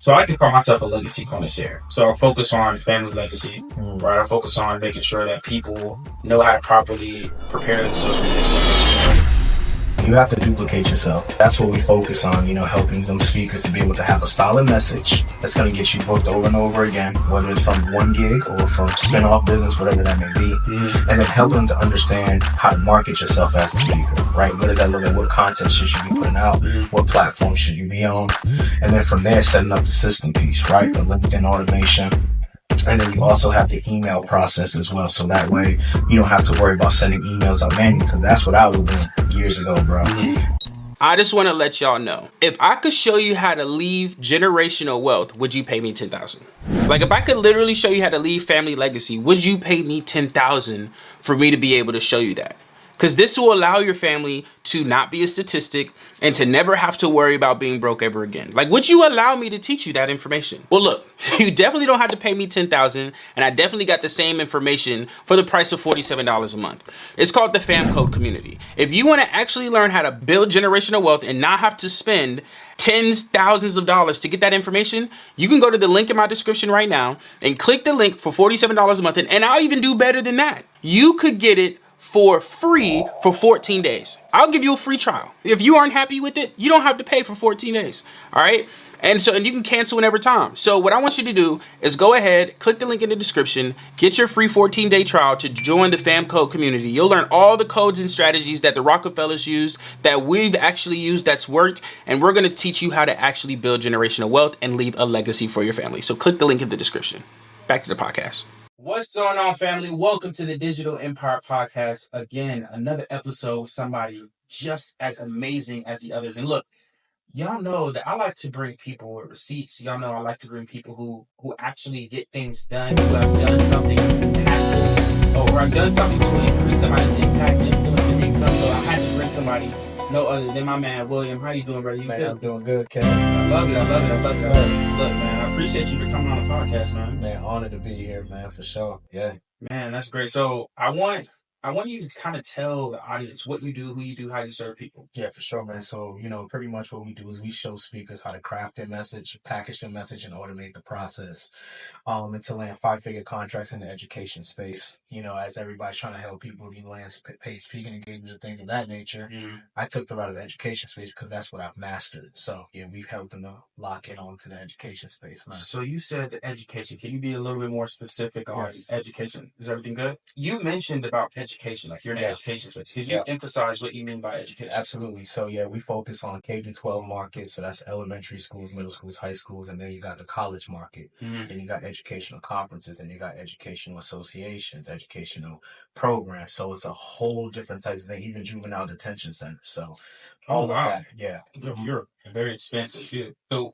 So I like to call myself a legacy connoisseur. So I focus on family legacy, right? I focus on making sure that people know how to properly prepare themselves for this. You have to duplicate yourself. That's what we focus on, helping them speakers to be able to have a solid message that's going to get you booked over and over again, whether it's from one gig or from spin-off business, whatever that may be. And then help them to understand how to market yourself as a speaker, right? What does that look like? What content should you be putting out? What platform should you be on? And then from there, setting up the system piece, right? The LinkedIn automation. And then you also have the email process as well. So that way you don't have to worry about sending emails out manually, because that's what I was doing years ago, bro. I just want to let y'all know, if I could show you how to leave generational wealth, would you pay me $10,000? Like, if I could literally show you how to leave family legacy, would you pay me $10,000 for me to be able to show you that? Because this will allow your family to not be a statistic and to never have to worry about being broke ever again. Like, would you allow me to teach you that information? Well, look, you definitely don't have to pay me $10,000, and I definitely got the same information for the price of $47 a month. It's called the Fam Code Community. If you want to actually learn how to build generational wealth and not have to spend tens, thousands of dollars to get that information, you can go to the link in my description right now and click the link for $47 a month. And I'll even do better than that. You could get it for free for 14 days. I'll give you a free trial. If you aren't happy with it, you don't have to pay for 14 days. All right. And you can cancel whenever time. So what I want you to do is go ahead, click the link in the description, get your free 14-day trial to join the Fam Code community. You'll learn all the codes and strategies that the Rockefellers use, that we've actually used, that's worked. And we're going to teach you how to actually build generational wealth and leave a legacy for your family. So click the link in the description. Back to the podcast. What's going on, family? Welcome to the Digital Empire Podcast. Again, another episode with somebody just as amazing as the others. And look, y'all know that I like to bring people with receipts. Y'all know I like to bring people who actually get things done, who have done something impactful, or have done something to increase somebody's impact, influence, and income. So I had to bring somebody no other than my man, William. How you doing, brother? Man, I'm doing good, Kevin. I love it. Look, man, I appreciate you for coming on the podcast, man. Man, honored to be here, man, for sure. Yeah. Man, that's great. So I want you to kind of tell the audience what you do, who you do, how you serve people. Yeah, for sure, man. So, pretty much what we do is we show speakers how to craft their message, package their message, and automate the process and to land 5-figure contracts in the education space. As everybody's trying to help people land paid speaking engagements and things of that nature, I took the route of the education space because that's what I've mastered. So, yeah, we've helped them to lock in onto the education space, man. So you said the education. Can you be a little bit more specific on education? Is everything good? You mentioned about education, like you're in the education space. Could you emphasize what you mean by education? Absolutely. So yeah, we focus on K-12 market. So that's elementary schools, middle schools, high schools, and then you got the college market. And you got educational conferences, and you got educational associations, educational programs. So it's a whole different type of thing, even juvenile detention centers. So all of that, yeah. You're very expensive too. So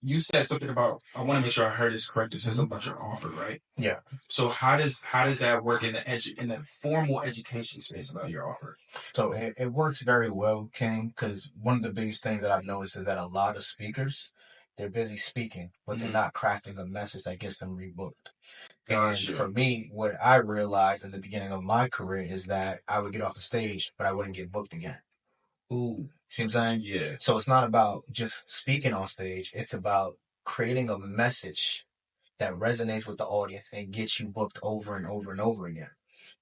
you said something about, I want to make sure I heard this correct. You said something about your offer, right? Yeah. So how does that work in the formal education space about your offer? So it works very well, King, because one of the biggest things that I've noticed is that a lot of speakers, they're busy speaking, but they're not crafting a message that gets them rebooked. And for me, what I realized in the beginning of my career is that I would get off the stage, but I wouldn't get booked again. Ooh. See what I'm saying? Yeah. So it's not about just speaking on stage. It's about creating a message that resonates with the audience and gets you booked over and over and over again.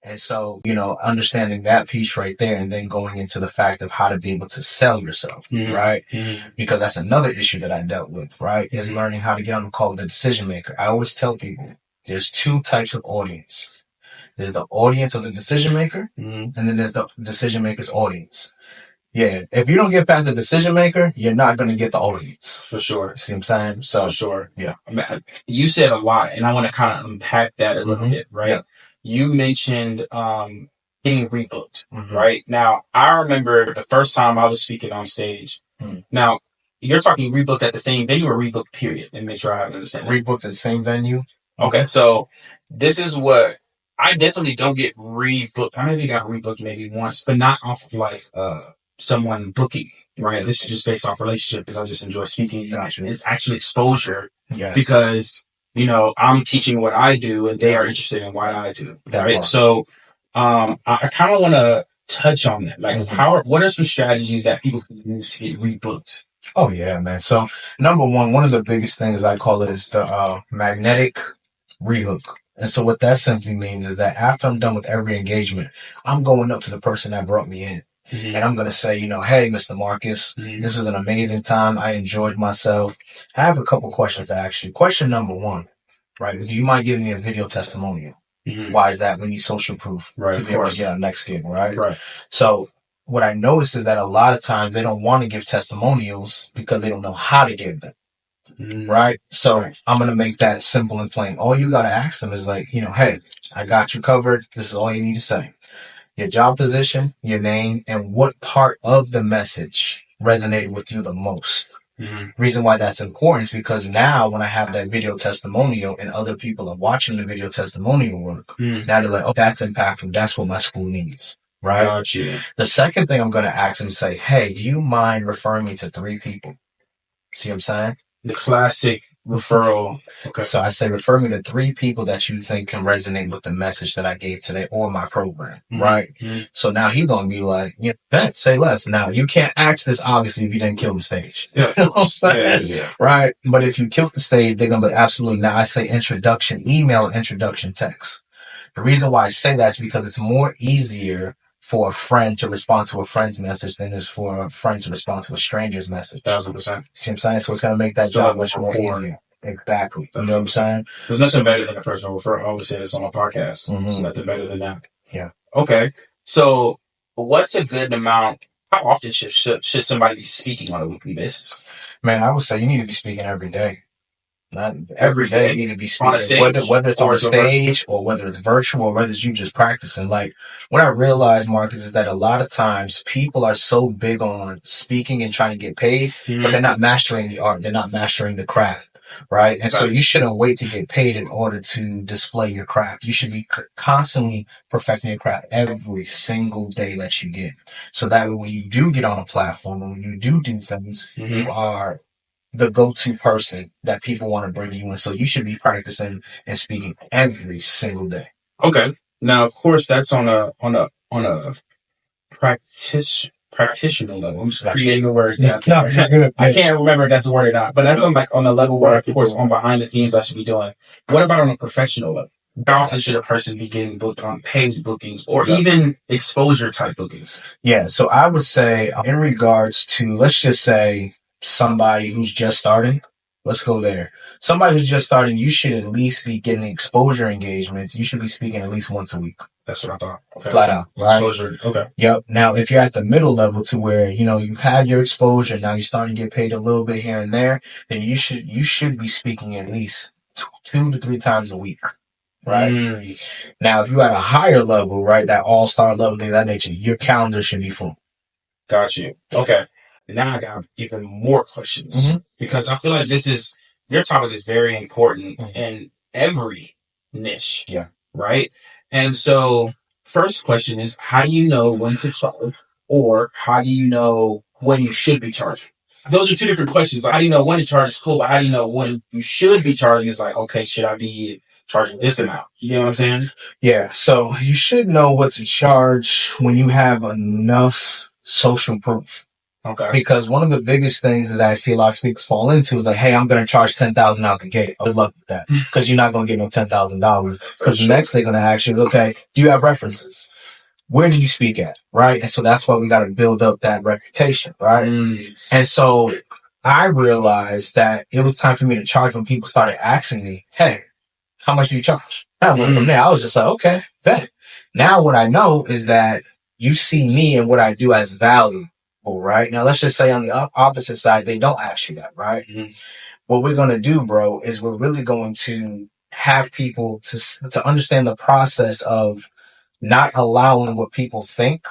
And so, understanding that piece right there and then going into the fact of how to be able to sell yourself, right? Because that's another issue that I dealt with, right? Is learning how to get on the call with the decision maker. I always tell people there's 2 types of audience. There's the audience of the decision maker, and then there's the decision maker's audience. Yeah, if you don't get past the decision maker, you're not going to get the audience. For sure. See what I'm saying? So, for sure. Yeah. You said a lot, and I want to kind of unpack that a little bit, right? Yeah. You mentioned getting rebooked, right? Now, I remember the first time I was speaking on stage. Now, you're talking rebooked at the same venue or rebooked period? And make sure I understand. Rebooked at the same venue. Okay, so this is what I definitely don't get rebooked. I maybe got rebooked maybe once, but not off of like someone booking, right? This is just based off relationship because I just enjoy speaking. It's actually exposure because, I'm teaching what I do and they are interested in what I do, right? So I kind of want to touch on that. Like what are some strategies that people can use to get rebooked? Oh yeah, man. So number one of the biggest things I call it is the magnetic rehook. And so what that simply means is that after I'm done with every engagement, I'm going up to the person that brought me in. And I'm going to say, hey, Mr. Marcus, this was an amazing time. I enjoyed myself. I have a couple questions to ask you. Question number one, right? Do you mind giving me a video testimonial? Why is that? We need social proof to be able to get our next gig, right? So what I noticed is that a lot of times they don't want to give testimonials because they don't know how to give them. Right? So I'm going to make that simple and plain. All you got to ask them is like, hey, I got you covered. This is all you need to say. Your job position, your name, and what part of the message resonated with you the most. Reason why that's important is because now when I have that video testimonial and other people are watching the video testimonial work, now they're like, oh, that's impactful. That's what my school needs. Right? Gotcha. The second thing I'm going to ask them is say, hey, do you mind referring me to 3 people? See what I'm saying? The classic referral. Okay. So I say, refer me to 3 people that you think can resonate with the message that I gave today or my program, right? So now he's going to be like, say less. Now, you can't ask this, obviously, if you didn't kill the stage. Yeah. You know what I'm saying? Yeah. Right? But if you killed the stage, they're going to be absolutely. Now, I say introduction email, introduction text. The reason why I say that is because it's more easier for a friend to respond to a friend's message than it is for a friend to respond to a stranger's message. 1,000%. See what I'm saying? So it's going to make that job much more easier. Exactly. You know what I'm saying? There's nothing better than a personal referral. I always say this on my podcast. Nothing better than that. Yeah. Okay. So what's a good amount? How often should somebody be speaking on a weekly basis? Man, I would say you need to be speaking every day. Not every day you need to be speaking, on a stage, whether it's on a stage or whether it's virtual or whether it's you just practicing. Like what I realized, Marcus, is that a lot of times people are so big on speaking and trying to get paid, but they're not mastering the art. They're not mastering the craft, right? And so you shouldn't wait to get paid in order to display your craft. You should be constantly perfecting your craft every single day that you get. So that way when you do get on a platform and when you do things, you are the go-to person that people want to bring you in. So you should be practicing and speaking every single day. Okay. Now, of course, that's on a practitioner level. I'm just creating a word. I can't remember if that's a word or not, but that's on a level where, of course, on behind the scenes I should be doing. What about on a professional level? How often should a person be getting booked on paid bookings or even exposure type bookings? Yeah. So I would say in regards to, let's just say, somebody who's just starting, let's go there. Somebody who's just starting, you should at least be getting exposure engagements. You should be speaking at least once a week. That's what I thought. Okay. Flat out, right? Exposure. Okay. Yep. Now, if you're at the middle level to where, you've had your exposure, now you're starting to get paid a little bit here and there, then you should be speaking at least 2 to 3 times a week. Right. Now, if you're at a higher level, right, that all-star level, thing of that nature, your calendar should be full. Got you. Okay. Now I got even more questions because I feel like your topic is very important in every niche. Yeah. Right. And so first question is, how do you know when to charge or how do you know when you should be charging? Those are 2 different questions. Like, how do you know when to charge is cool, but how do you know when you should be charging is like, okay, should I be charging this amount? You know what I'm saying? Yeah. So you should know what to charge when you have enough social proof. Okay. Because one of the biggest things that I see a lot of speakers fall into is like, hey, I'm going to charge $10,000 out the gate. Good luck with that. Because you're not going to get no $10,000. Because the next they're going to ask you, okay, do you have references? Where did you speak at? Right. And so that's why we got to build up that reputation. Right. And so I realized that it was time for me to charge when people started asking me, hey, how much do you charge? And I went from there. I was just like, okay, bet. Now what I know is that you see me and what I do as value. Right now, let's just say on the opposite side, they don't ask you that, right? What we're going to do, bro, is we're really going to have people to understand the process of not allowing what people think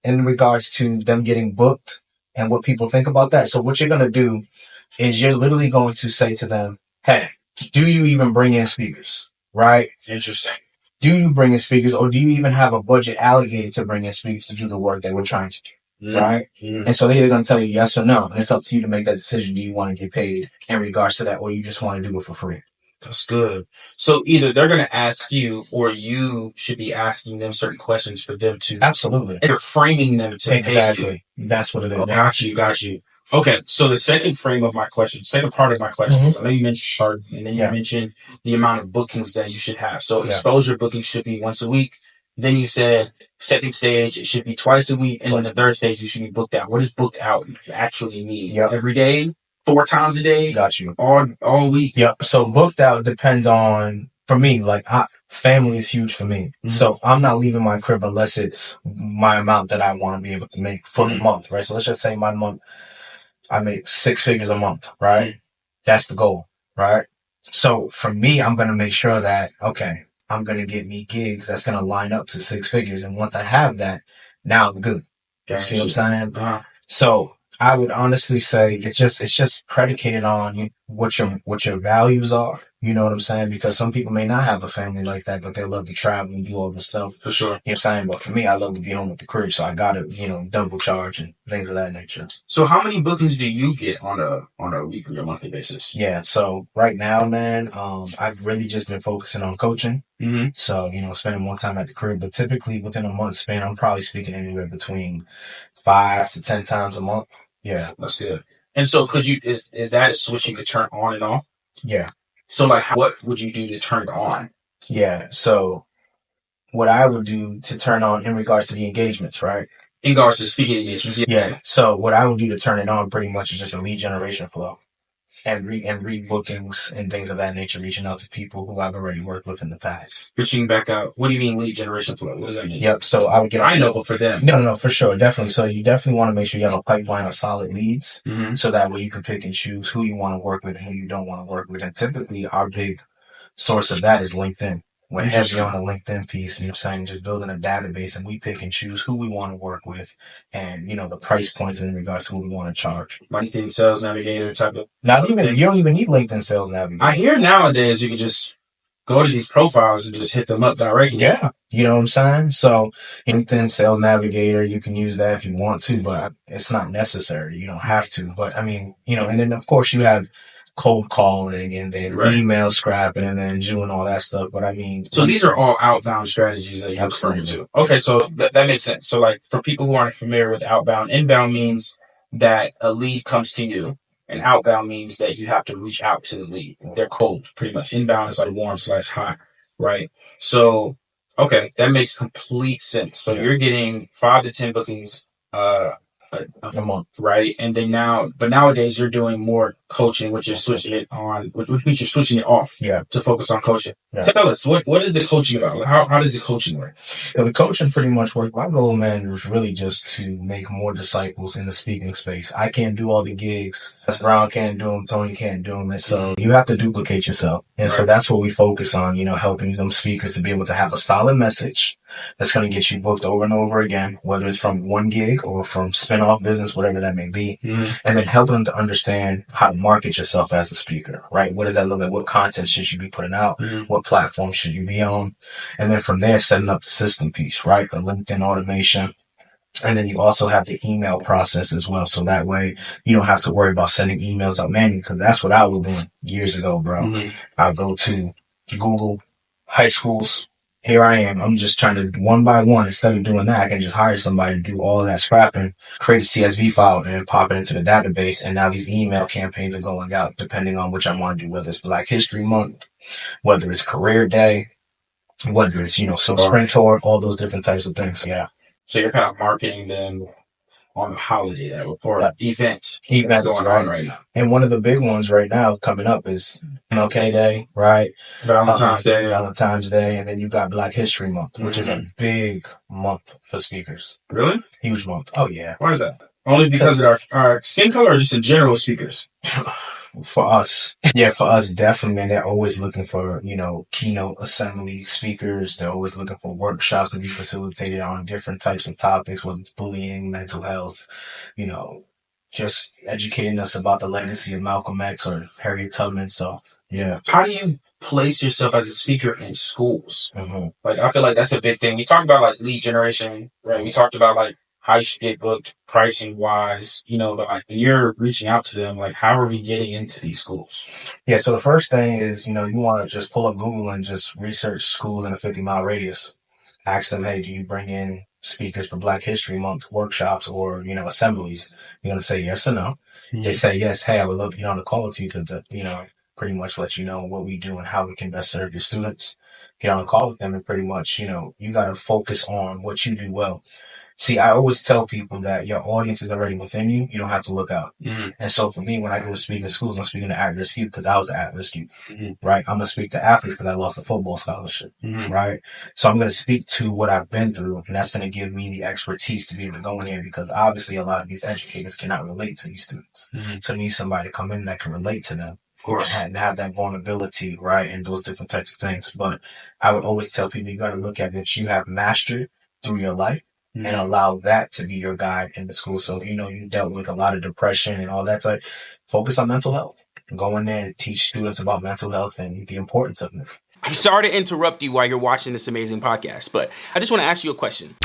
in regards to them getting booked and what people think about that. So what you're going to do is you're literally going to say to them, hey, do you even bring in speakers? Right? Interesting. Do you bring in speakers or do you even have a budget allocated to bring in speakers to do the work that we're trying to do? Right? And so they're either going to tell you yes or no. And it's up to you to make that decision. Do you want to get paid in regards to that or you just want to do it for free? That's good. So either they're going to ask you or you should be asking them certain questions for them to. Absolutely. They're framing them to exactly. Pay you. That's what it is. Oh, got you. Okay, so the second frame of my question, second part of my question is, I know you mentioned sharp, and then you Yeah. mentioned the amount of bookings that you should have. So Yeah. exposure bookings should be once a week. Then you said second stage, it should be twice a week. And then the third stage, you should be booked out. What does booked out actually mean? Yep. Every day? 4 times a day? Got you. All week? Yep. So booked out depends on, for me, like family is huge for me. Mhm. So I'm not leaving my crib unless it's my amount that I want to be able to make for the month, right? So let's just say my month, I make 6 figures a month, right? That's the goal, right? So for me, I'm going to make sure that, okay, I'm going to get me gigs that's going to line up to 6 figures. And once I have that, now I'm good. You see what I'm saying? Uh-huh. So I would honestly say it's just predicated on what your values are. You know what I'm saying? Because some people may not have a family like that, but they love to travel and do all this stuff. For sure. You know what I'm saying? But for me, I love to be home with the crib, so I gotta, double charge and things of that nature. So how many bookings do you get on a weekly or monthly basis? Yeah, so right now, man, I've really just been focusing on coaching. Mm-hmm. So, spending more time at the crib, but typically within a month span, I'm probably speaking anywhere between 5 to 10 times a month. Yeah. That's good. And so is that a switch you could turn on and off? Yeah. So like, what would you do to turn it on? Yeah. So what I would do to turn on in regards to the engagements, right? In regards to speaking engagements. Yeah. So what I would do to turn it on pretty much is just a lead generation flow. And read bookings and things of that nature, reaching out to people who I've already worked with in the past. Reaching back out. What do you mean lead generation flow? What does that mean? Yep. So I would get. I know for them. No, for sure, definitely. So you definitely want to make sure you have a pipeline of solid leads, Mm-hmm. so that way you can pick and choose who you want to work with and who you don't want to work with. And typically, our big source of that is LinkedIn. We're heavy on the LinkedIn piece, you know what I'm saying? Just building a database, and we pick and choose who we want to work with and, the price points in regards to who we want to charge. LinkedIn Sales Navigator type of thing. You don't even need LinkedIn Sales Navigator. I hear nowadays you can just go to these profiles and just hit them up directly. Yeah. You know what I'm saying? So LinkedIn Sales Navigator, you can use that if you want to, but it's not necessary. You don't have to. But I mean, and then of course you have cold calling and then email scrapping and then doing all that stuff. But I mean, so these are all outbound strategies that you're referring to. Okay, so that makes sense. So like for people who aren't familiar with outbound, inbound means that a lead comes to you, and outbound means that you have to reach out to the lead. They're cold, pretty much. Inbound is like warm/hot, right? So okay, that makes complete sense. So you're getting 5 to 10 bookings a month, right? And then nowadays you're doing more coaching, which you're switching it on, which means you're switching it off, to focus on coaching. Yeah. Tell us what is the coaching about? How does the coaching work? So the coaching pretty much works. My goal, man, was really just to make more disciples in the speaking space. I can't do all the gigs. Brown can't do them. Tony can't do them. And so you have to duplicate yourself. And so that's what we focus on, helping them speakers to be able to have a solid message that's going to get you booked over and over again, whether it's from one gig or from spin-off business, whatever that may be. Mm-hmm. And then helping them to understand how to market yourself as a speaker, right? What does that look like? What content should you be putting out? Mm-hmm. What platform should you be on? And then from there, setting up the system piece, right? The LinkedIn automation. And then you also have the email process as well. So that way you don't have to worry about sending emails out manually, because that's what I was doing years ago, bro. Mm-hmm. I'll go to Google, high schools. Here I am. I'm just trying to one by one. Instead of doing that, I can just hire somebody to do all of that scrapping, create a CSV file and pop it into the database. And now these email campaigns are going out depending on which I want to do, whether it's Black History Month, whether it's Career Day, whether it's, some spring tour, all those different types of things. Yeah. So you're kind of marketing them on the holiday or events going on right now. And one of the big ones right now coming up is MLK Day, right? Valentine's Day. And then you got Black History Month, which is a big month for speakers. Really? Huge month. Oh, yeah. Why is that? Only because of our skin color, or just in general speakers? For us, definitely, man. They're always looking for, keynote assembly speakers. They're always looking for workshops to be facilitated on different types of topics, whether it's bullying, mental health, just educating us about the legacy of Malcolm X or Harriet Tubman. So, yeah. How do you place yourself as a speaker in schools? Mm-hmm. Like, I feel like that's a big thing. We talked about like lead generation, right? We talked about like how you should get booked, pricing wise, but like when you're reaching out to them, like how are we getting into these schools? Yeah, so the first thing is, you want to just pull up Google and just research schools in a 50-mile radius. Ask them, hey, do you bring in speakers for Black History Month workshops or, assemblies, you're going to say yes or no. They say yes, hey, I would love to get on the call with you to pretty much let you know what we do and how we can best serve your students. Get on a call with them and pretty much, you got to focus on what you do well. See, I always tell people that your audience is already within you. You don't have to look out. And so for me, when I go to speak in schools, I'm speaking to at-risk youth because I was at-risk youth, right? I'm going to speak to athletes because I lost a football scholarship, right? So I'm going to speak to what I've been through, and that's going to give me the expertise to be able to go in here because obviously a lot of these educators cannot relate to these students. So they need somebody to come in that can relate to them. Of course, and have that vulnerability, right? And those different types of things. But I would always tell people you got to look at what you have mastered through your life and allow that to be your guide in the school. So, you dealt with a lot of depression and all that type. Focus on mental health. Go in there and teach students about mental health and the importance of it. I'm sorry to interrupt you while you're watching this amazing podcast, but I just want to ask you a question.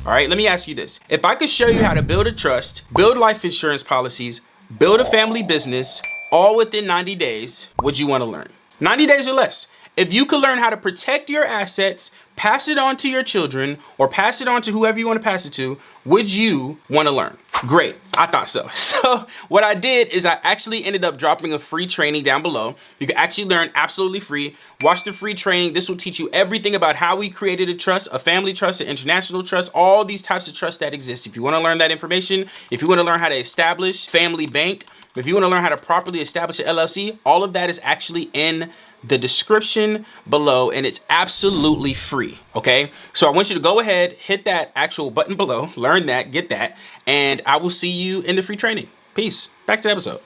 All right, let me ask you this. If I could show you how to build a trust, build life insurance policies, build a family business, all within 90 days, would you want to learn? 90 days or less. If you could learn how to protect your assets, pass it on to your children, or pass it on to whoever you want to pass it to, would you want to learn? Great, I thought so. So what I did is I actually ended up dropping a free training down below. You can actually learn absolutely free. Watch the free training. This will teach you everything about how we created a trust, a family trust, an international trust, all these types of trusts that exist. If you want to learn that information, if you want to learn how to establish family bank, if you want to learn how to properly establish an LLC, all of that is actually in the description below, and it's absolutely free, okay? So I want you to go ahead, hit that actual button below, learn that, get that, and I will see you in the free training. Peace. Back to the episode.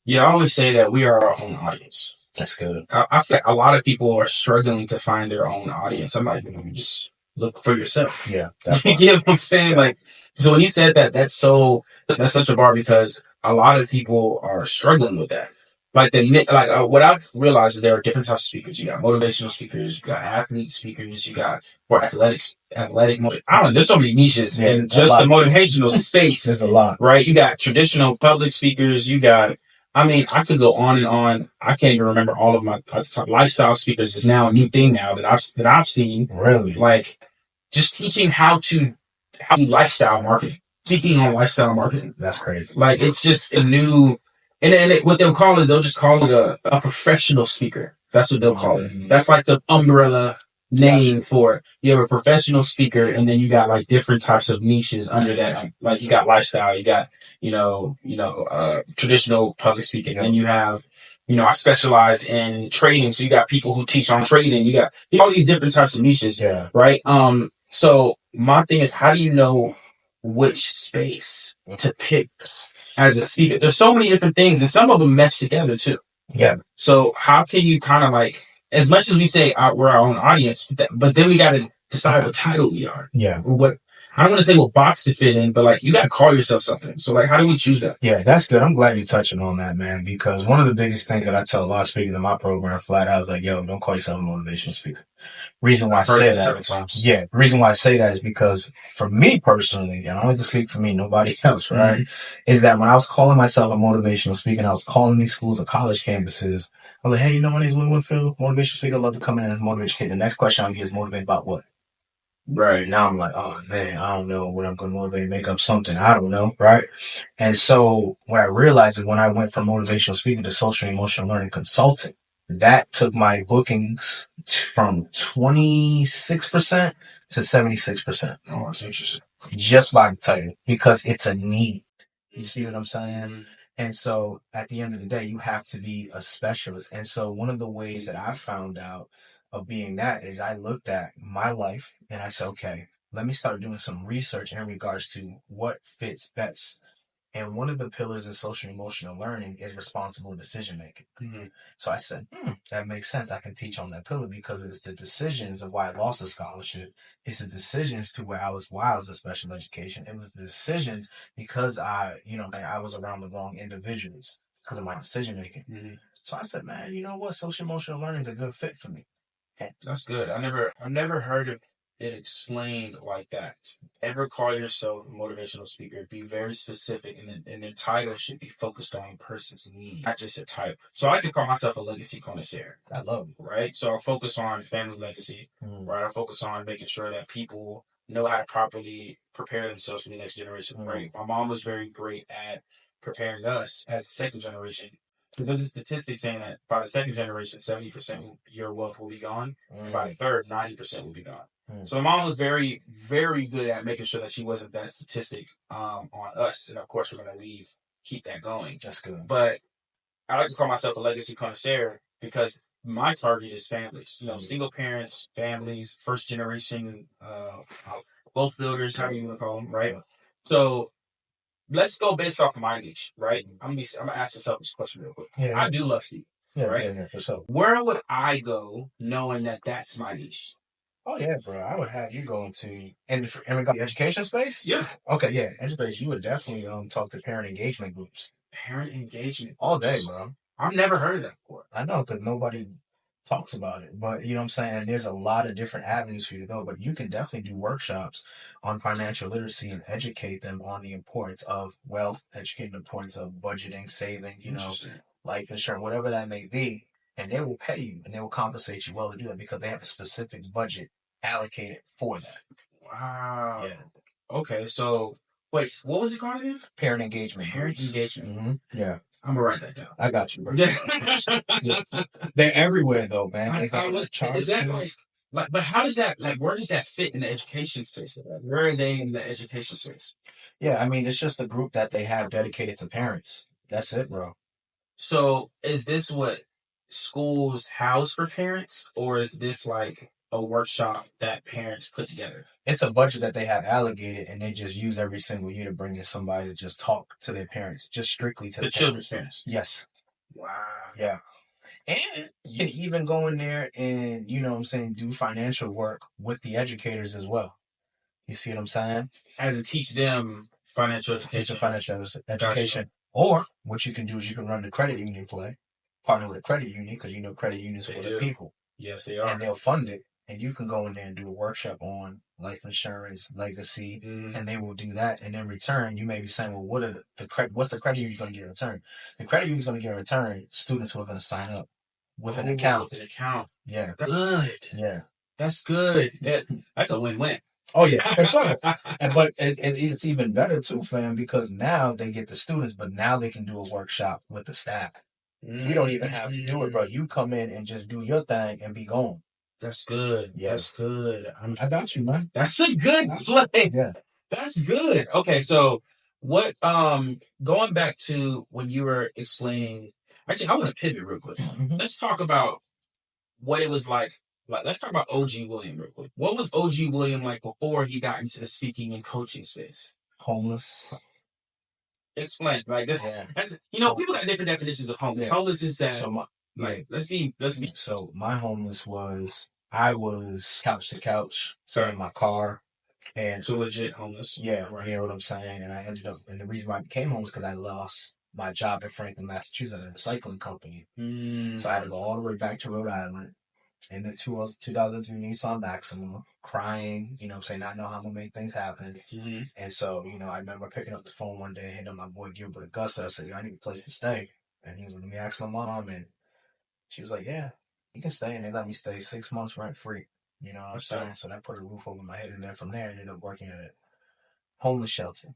Yeah, I always say that we are our own audience. That's good. I feel like a lot of people are struggling to find their own audience. I'm like, just look for yourself. Yeah. You know what I'm saying? Like, so when you said that, that's such a bar because a lot of people are struggling with that. Like what I've realized is there are different types of speakers. You got motivational speakers, you got athlete speakers, you got athletic. I don't know. There's so many niches in just the motivational space. There's a lot, right? You got traditional public speakers. You got, I could go on and on. I can't even remember all of my lifestyle speakers. Is now a new thing now that I've seen. Really, like just teaching how to lifestyle marketing. Teaching on lifestyle marketing. That's crazy. Like it's just a new. And what they'll call it, they'll just call it a professional speaker. That's what they'll call it. That's like the umbrella name for it. You have a professional speaker, and then you got like different types of niches under that. Like you got lifestyle, you got, traditional public speaking. Then you have, I specialize in trading. So you got people who teach on trading. You got all these different types of niches. Yeah. Right. So my thing is, how do you know which space to pick as a speaker? There's so many different things, and some of them mesh together too. Yeah. So how can you kind of like, as much as we say we're our own audience, but then we got to decide what title we are. Yeah. Or what, I don't want to say what box to fit in, but like you got to call yourself something. So like, how do we choose that? Yeah, that's good. I'm glad you're touching on that, man, because one of the biggest things that I tell a lot of speakers in my program flat out is like, yo, don't call yourself a motivational speaker. Reason why I say that, yeah, reason why I say that is because for me personally, and I only can speak for me, nobody else, right? Is that when I was calling myself a motivational speaker, and I was calling these schools or college campuses, I was like, hey, my name's Will Winfield, motivational speaker. I'd love to come in as a motivational kid. The next question I'll get is motivated about what? Right. Now I'm like, oh man, I don't know what I'm going to motivate, make up something. I don't know. Right. And so what I realized is when I went from motivational speaking to social and emotional learning consulting, that took my bookings from 26% to 76%. Oh, that's interesting. Just by the title, because it's a need. You see what I'm saying? And so at the end of the day, you have to be a specialist. And so one of the ways that I found out of being that is I looked at my life and I said, okay, let me start doing some research in regards to what fits best. And one of the pillars in social and emotional learning is responsible decision making. So I said, that makes sense. I can teach on that pillar because it's the decisions of why I lost a scholarship. It's the decisions to why I was a special education. It was the decisions because I was around the wrong individuals because of my decision making. So I said, man, you know what? Social emotional learning is a good fit for me. That's good. I've never heard of it explained like that. Ever call yourself a motivational speaker? Be very specific, and their title should be focused on person's need, not just a title. So I like to call myself a legacy connoisseur. I love it. Right. So I'll focus on family legacy. Right. I'll focus on making sure that people know how to properly prepare themselves for the next generation, right? My mom was very great at preparing us as a second generation. Because there's a statistic saying that by the second generation, 70% of your wealth will be gone. And by the third, 90% will be gone. So my mom was very, very good at making sure that she wasn't that statistic on us. And of course, we're going to keep that going. That's good. But I like to call myself a legacy connoisseur because my target is families. Single parents, families, first generation, wealth builders, how do you want to call them, right? So let's go based off of my niche, right? I'm gonna ask yourself this question real quick. Yeah. I do love Steve, right? Yeah, for sure. Where would I go knowing that that's my niche? Oh yeah, bro. I would have you go into in regard to education space. Yeah. Okay, yeah, education space. You would definitely talk to parent engagement groups. Parent engagement all day, bro. I've never heard of that before. I know, because nobody talks about it, but you know what I'm saying? There's a lot of different avenues for you to go, but you can definitely do workshops on financial literacy and educate them on the importance of wealth, educate the importance of budgeting, saving, life insurance, whatever that may be, and they will pay you and they will compensate you well to do that because they have a specific budget allocated for that. Wow. Yeah. Okay, so wait, what was it called again? Parent engagement. Parent engagement. Mm-hmm. Yeah. I'm gonna write that down. I got you, bro. Yeah. They're everywhere though, man. They got is that like, but how does that, like, where does that fit in the education space? Where are they in the education space? Yeah, I mean, it's just a group that they have dedicated to parents. That's it, bro. So is this what schools house for parents, or is this like a workshop that parents put together? It's a budget that they have allocated, and they just use every single year to bring in somebody to just talk to their parents, just strictly to the children's parents. Yes. Wow. Yeah. And you can even go in there and, do financial work with the educators as well. You see what I'm saying? As to teach them financial education. Teach them financial education. Gotcha. Or what you can do is you can run the credit union play, partner with a credit union, because credit unions for the people. Yes, they are. And they'll fund it. And you can go in there and do a workshop on life insurance, legacy, and they will do that. And in return, you may be saying, well, what's the credit union going to get in return? The credit union is going to get in return students who are going to sign up with an account. With an account. Yeah. That's good. Yeah. That's good. That's a win-win. Oh, yeah, for sure. But it's even better, too, fam, because now they get the students, but now they can do a workshop with the staff. You don't even have to do it, bro. You come in and just do your thing and be gone. That's good. Yeah. That's good. I got you, man. That's a good play. Yeah. That's good. Okay, so what going back to when you were explaining, actually I want to pivot real quick. Mm-hmm. Let's talk about what it was like. Let's talk about OG William real quick. What was OG William like before he got into the speaking and coaching space? Homeless. Explain. Like this, yeah. That's people got different definitions of homeless. Yeah. Homeless is that let's be. So my homeless was I was couch to couch, in my car, and so legit homeless. Yeah, right. You know what I'm saying. And I ended up, and the reason why I became homeless because I lost my job in Franklin, Massachusetts, at a recycling company. So I had to go all the way back to Rhode Island in the 2002 Nissan Maxima, crying. Not know how I'm gonna make things happen. Mm-hmm. And so, I remember picking up the phone one day and hitting up my boy Gilbert Augusta. I said, I need a place to stay. And he was like, let me ask my mom, and she was like, yeah. You can stay, and they let me stay 6 months rent free. You know what I'm saying? So that put a roof over my head, and then from there, I ended up working at a homeless shelter,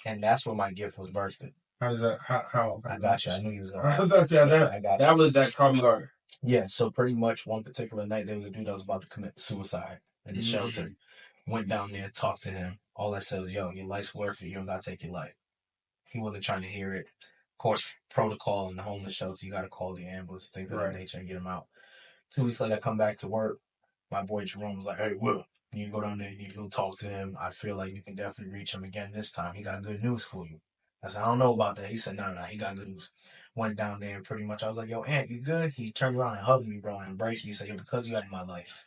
and that's where my gift was birthed. How does that? How? I got you. I knew you was going. I was gonna say that. I got you. That was that Call Me Larder. Yeah. So pretty much one particular night, there was a dude that was about to commit suicide in the shelter. Went down there, talked to him. All I said was, "Yo, your life's worth it. You don't gotta take your life." He wasn't trying to hear it. Of course, protocol in the homeless shelter, you gotta call the ambulance, things of that nature, and get him out. 2 weeks later, I come back to work. My boy Jerome was like, hey, Will, you go down there, you need to go talk to him. I feel like you can definitely reach him again this time. He got good news for you. I said, I don't know about that. He said, no, he got good news. Went down there and pretty much I was like, yo, Aunt, you good? He turned around and hugged me, bro, and embraced me. He said, yo, because you out of my life.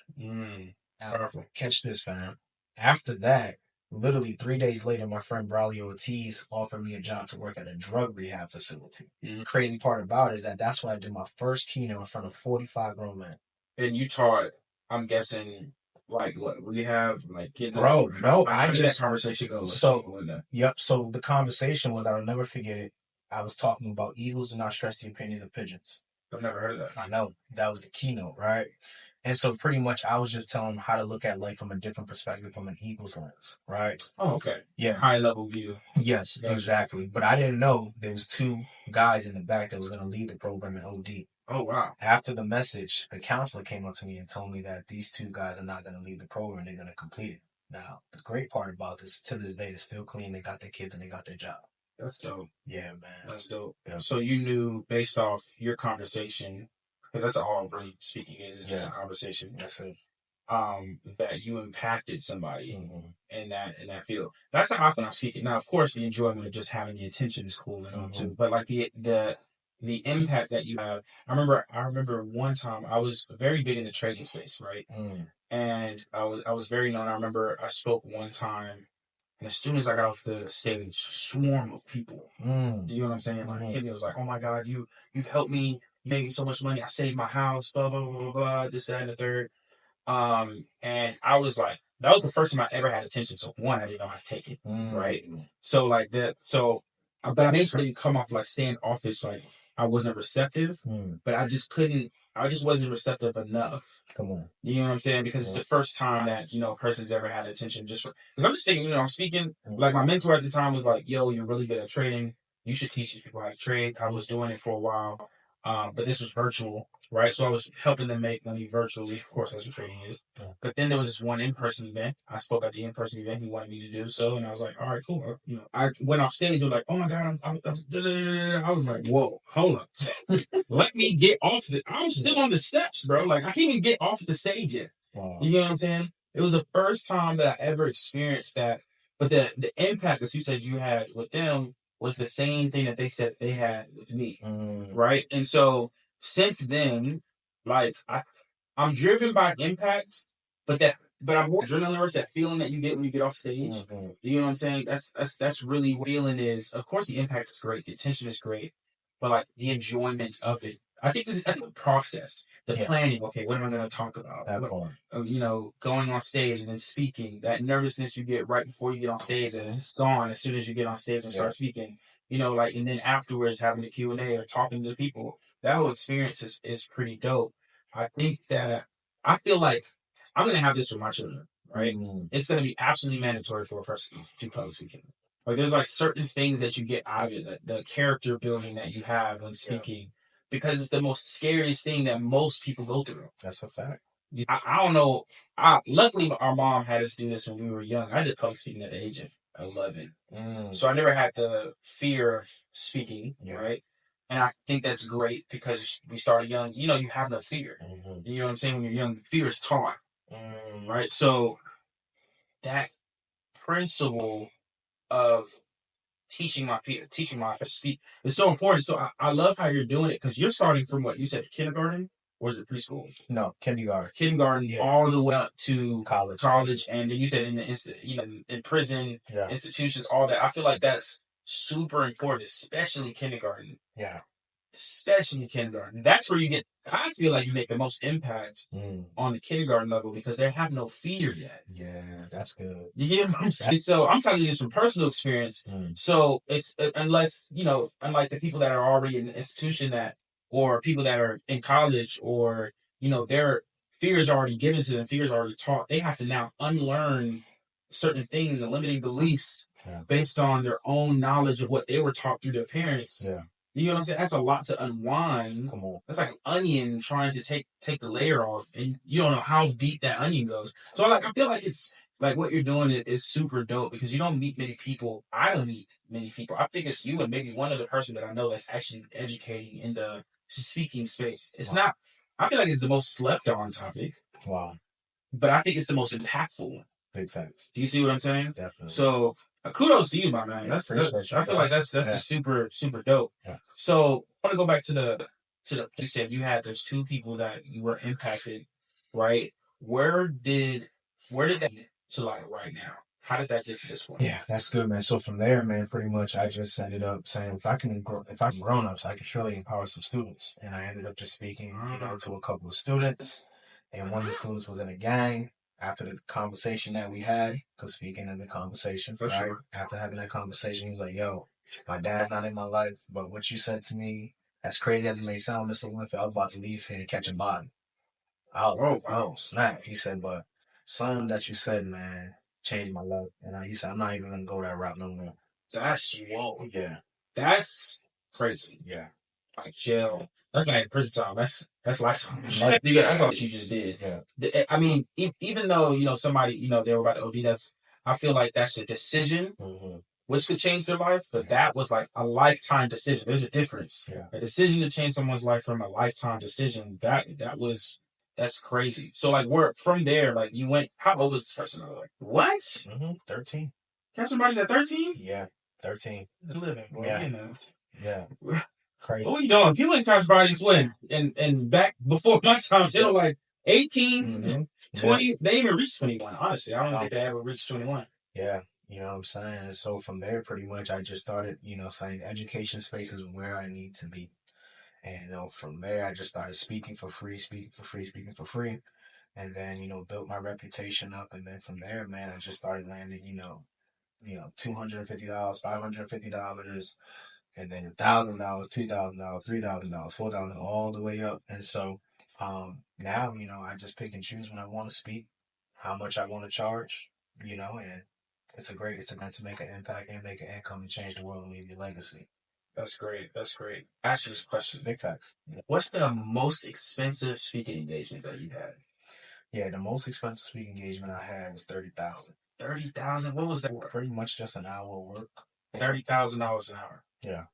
Powerful. Catch this, fam. After that, literally 3 days later, my friend Braulio Ortiz offered me a job to work at a drug rehab facility. The crazy part about it is that's why I did my first keynote in front of 45 grown men. And you taught, I'm guessing, like what rehab, like kids. Bro, no, I just that conversation goes. So, yep. So the conversation was, I will never forget it. I was talking about eagles do not stress the opinions of pigeons. I've never heard of that. I know that was the keynote, right? And so pretty much I was just telling him how to look at life from a different perspective, from an eagle's lens, right? Oh, okay. Yeah. High level view. Yes, Gotcha. exactly. But I didn't know there was 2 guys in the back that was going to lead the program in OD. Oh, wow. After the message, the counselor came up to me and told me that these 2 guys are not going to lead the program. They're going to complete it. Now, the great part about this, to this day, they're still clean. They got their kids and they got their job. That's dope. Yeah, man. That's dope. Yeah. So you knew based off your conversation, because that's all really speaking is just a conversation. That's it. That you impacted somebody in that field. That's how often I'm speaking. Now, of course, the enjoyment of just having the attention is cool and all too. But like the impact that you have. I remember one time I was very big in the trading space, right? And I was very known. I remember I spoke one time, and as soon as I got off the stage, swarm of people. Do you know what I'm saying? Like hit me, it was like, oh my God, you've helped me, you made me so much money. I saved my house, blah blah blah blah blah, this, that, and the third. And I was like, that was the first time I ever had attention. So one, I didn't know how to take it, right? So like that, but I made sure to come off like standoffish, like I wasn't receptive, but I just wasn't receptive enough. Come on. You know what I'm saying? Because it's the first time that, a person's ever had attention because I'm just thinking, I'm speaking, like my mentor at the time was like, yo, you're really good at trading. You should teach these people how to trade. I was doing it for a while. But this was virtual, right? So I was helping them make money virtually. Of course, that's what trading is. But then there was this one in-person event. I spoke at the in-person event. He wanted me to do so. And I was like, all right, cool. I went off stage. They were like, oh my God. I was like, whoa, hold up. Let me get off I'm still on the steps, bro. Like, I can't even get off the stage yet. Wow. You know what I'm saying? It was the first time that I ever experienced that. But the impact, as you said you had with them, was the same thing that they said they had with me, right? And so since then, like I'm driven by impact, but I'm more adrenaline rush, that feeling that you get when you get off stage. You know what I'm saying? That's really what feeling is. Of course, the impact is great, the attention is great, but like the enjoyment of it. I think the process, the planning. Okay, what am I going to talk about? Going on stage and then speaking. That nervousness you get right before you get on stage, and it's gone as soon as you get on stage and start speaking. And then afterwards having the Q&A or talking to people. That whole experience is pretty dope. I think that I feel like I'm going to have this with my children, right? It's going to be absolutely mandatory for a person to do public speaking. Like there's like certain things that you get out of it, the character building that you have when speaking. Because it's the most scariest thing that most people go through. That's a fact. I don't know. Luckily, our mom had us do this when we were young. I did public speaking at the age of 11. So I never had the fear of speaking, right? And I think that's great because we started young. You have no fear. You know what I'm saying? When you're young, fear is taught, right? So that principle of teaching my to speak is so important. So I love how you're doing it because you're starting from what you said, kindergarten, or is it preschool? No, kindergarten. All the way up to college, and then you said in the in prison, institutions, all that. I feel like that's super important, especially kindergarten. Yeah. Especially kindergarten. That's where I feel like you make the most impact on the kindergarten level because they have no fear yet. Yeah, that's good. You get what I'm saying? So I'm telling you this from personal experience. So it's unless, unlike the people that are already in an institution or people that are in college or, their fear is already given to them, fear is already taught, they have to now unlearn certain things and limiting beliefs based on their own knowledge of what they were taught through their parents. Yeah. You know what I'm saying? That's a lot to unwind. Come on. That's like an onion trying to take the layer off, and you don't know how deep that onion goes. So I feel like it's like what you're doing is super dope because you don't meet many people. I don't meet many people. I think it's you and maybe one other person that I know that's actually educating in the speaking space. It's not. I feel like it's the most slept on topic. Wow. But I think it's the most impactful one. Big facts. Do you see what I'm saying? Definitely. So kudos to you, my man. I feel like that's just super, super dope. Yeah. So I want to go back to the you said you had those 2 people that you were impacted, right? Where did that get to like right now? How did that get to this point? Yeah, that's good, man. So from there, man, pretty much I just ended up saying if I can grown-ups, I can surely empower some students. And I ended up just speaking, to a couple of students. And one of the students was in a gang. After the conversation that we had, because speaking in the conversation, for right? Sure. After having that conversation, he was like, yo, my dad's not in my life, but what you said to me, as crazy as it may sound, Mr. Winfield, I was about to leave here and catch a body. Oh, snap. He said, but something that you said, man, changed my life. And he said, I'm not even going to go that route no more. That's whoa. Yeah. That's crazy. Yeah. Like jail. That's not prison time. That's lifetime. That's all that you just did. Yeah. I mean, even though somebody they were about to OD, I feel like that's a decision which could change their life, but that was like a lifetime decision. There's a difference. Yeah. A decision to change someone's life from a lifetime decision. That's crazy. So like, from there, like you went. How old was this person? Like what? 13. Catch somebody's at 13? Yeah, 13. It's living, boy. Yeah. Yeah. Crazy. What are you doing? People ain't catch bodies when and back before my time, they were like 18s, 20. They didn't even reach 21. Honestly, I don't think they ever reached 21. Yeah. You know what I'm saying? And so from there, pretty much, I just started, saying education space is where I need to be. And, from there, I just started speaking for free. And then, built my reputation up. And then from there, man, I just started landing, $250, $550, and then $1,000, $2,000, $3,000, $4,000, all the way up. And so now, I just pick and choose when I want to speak, how much I want to charge, and it's meant to make an impact and make an income and change the world and leave your legacy. That's great. Ask you this question. Big facts. What's the most expensive speaking engagement that you've had? Yeah, the most expensive speaking engagement I had was $30,000. 30,000? What was that for? Pretty much just an hour of work. $30,000 an hour. Yeah,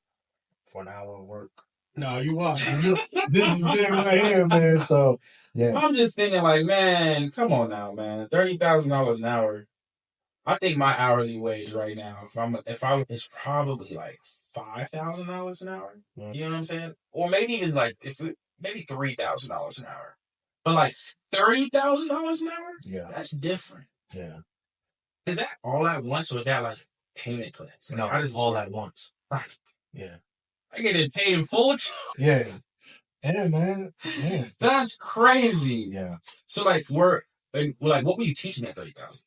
for an hour of work. No, you won't. This is big right here, man. So yeah, I'm just thinking, like, man, come on now, man. $30,000 an hour. I think my hourly wage right now, it's probably like $5,000 an hour. You know what I'm saying? Or maybe even like maybe $3,000 an hour. But like $30,000 an hour? Yeah, that's different. Yeah. Is that all at once, or is that like payment plans? Like, no, how does all at once. Yeah. I get it paid in full. Yeah. Yeah, man. Yeah. That's crazy. Yeah. So like, what were you teaching at 30,000?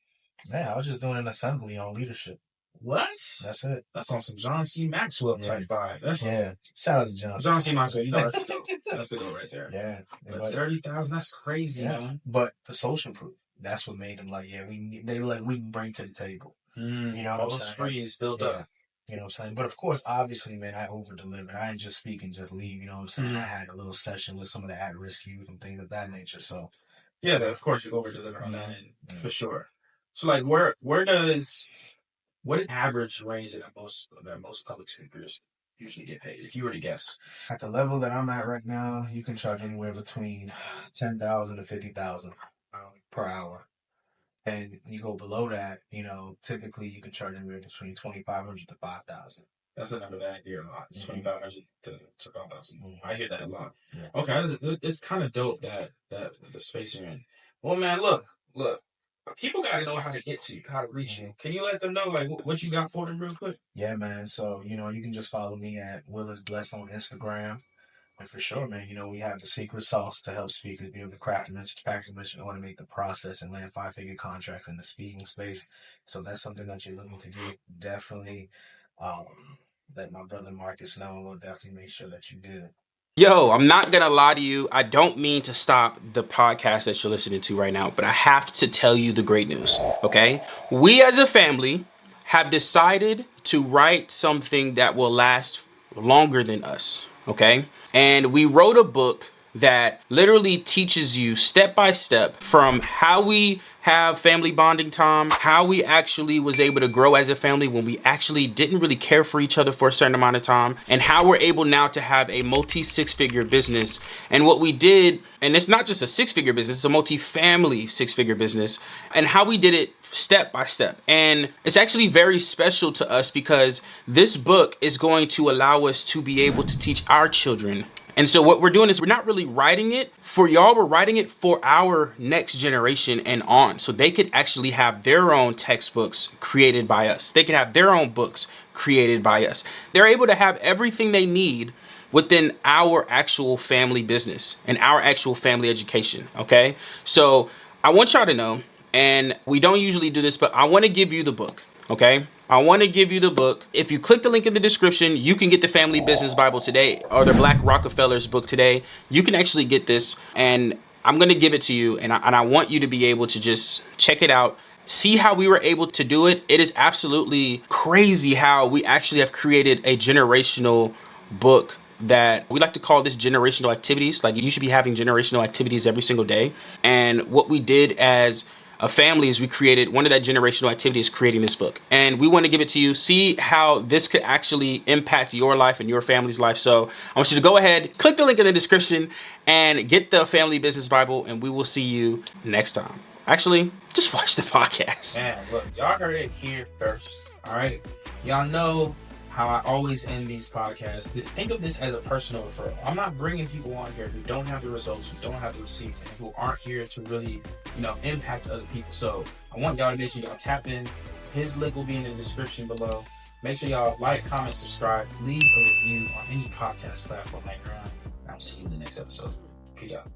Man, I was just doing an assembly on leadership. What? That's it. That's on some John C. Maxwell type vibe. Shout out to John C. Maxwell. That's the goal. That's the goal right there. Yeah. But 30,000, that's crazy, man. But the social proof, that's what made them like, they were like, we can bring to the table. You know what I'm saying? Those frees built up. You know what I'm saying? But of course, obviously, man, I over-delivered. I didn't just speak and just leave. You know what I'm saying? I had a little session with some of the at-risk youth and things of that nature. So, yeah, of course, you over-deliver on that end, for sure. So, like, what is average range that most public speakers usually get paid, if you were to guess? At the level that I'm at right now, you can charge anywhere between $10,000 to $50,000 per hour. And you go below that, typically you can charge anywhere between $2,500 to $5,000. That's the number that I hear a lot. 2,500 to 5,000. I hear that a lot. Yeah. Okay, it's kind of dope that the space you're in. Well, man, look. People got to know how to get to you, how to reach you. Can you let them know like what you got for them real quick? Yeah, man. So you can just follow me at Will is Blessed on Instagram. And for sure, man, we have the secret sauce to help speakers be able to craft a message, package a message, automate the process, and land 5-figure contracts in the speaking space. So that's something that you're looking to do. Definitely let my brother Markus know, and we'll definitely make sure that you do. Yo, I'm not gonna lie to you. I don't mean to stop the podcast that you're listening to right now, but I have to tell you the great news, okay? We as a family have decided to write something that will last longer than us, okay? And we wrote a book that literally teaches you step by step from how we have family bonding time, how we actually was able to grow as a family when we actually didn't really care for each other for a certain amount of time, and how we're able now to have a multi-6-figure business. And what we did, and it's not just a 6-figure business, it's a multi-family 6-figure business, and how we did it step by step. And it's actually very special to us because this book is going to allow us to be able to teach our children. And so what we're doing is we're not really writing it for y'all, we're writing it for our next generation and on. So they could actually have their own textbooks created by us. They could have their own books created by us. They're able to have everything they need within our actual family business and our actual family education, okay? So I want y'all to know, and we don't usually do this, but I want to give you the book, okay? I want to give you the book. If you click the link in the description, you can get the Family Business Bible today or the Black Rockefeller's book today. You can actually get this, and I'm gonna give it to you, and I want you to be able to just check it out, see how we were able to do it. It is absolutely crazy how we actually have created a generational book that we like to call this generational activities. Like, you should be having generational activities every single day. And what we did as a family is we created one of that generational activities, creating this book. And we want to give it to you, see how this could actually impact your life and your family's life. So I want you to go ahead, click the link in the description and get the Family Business Bible, and we will see you next time. Actually, just watch the podcast. Man, look, y'all heard it here first. All right. Y'all know how I always end these podcasts. Think of this as a personal referral. I'm not bringing people on here who don't have the results, who don't have the receipts, and who aren't here to really, impact other people. So I want y'all to make sure y'all tap in. His link will be in the description below. Make sure y'all like, comment, subscribe, leave a review on any podcast platform that you're on. I'll see you in the next episode. Peace out.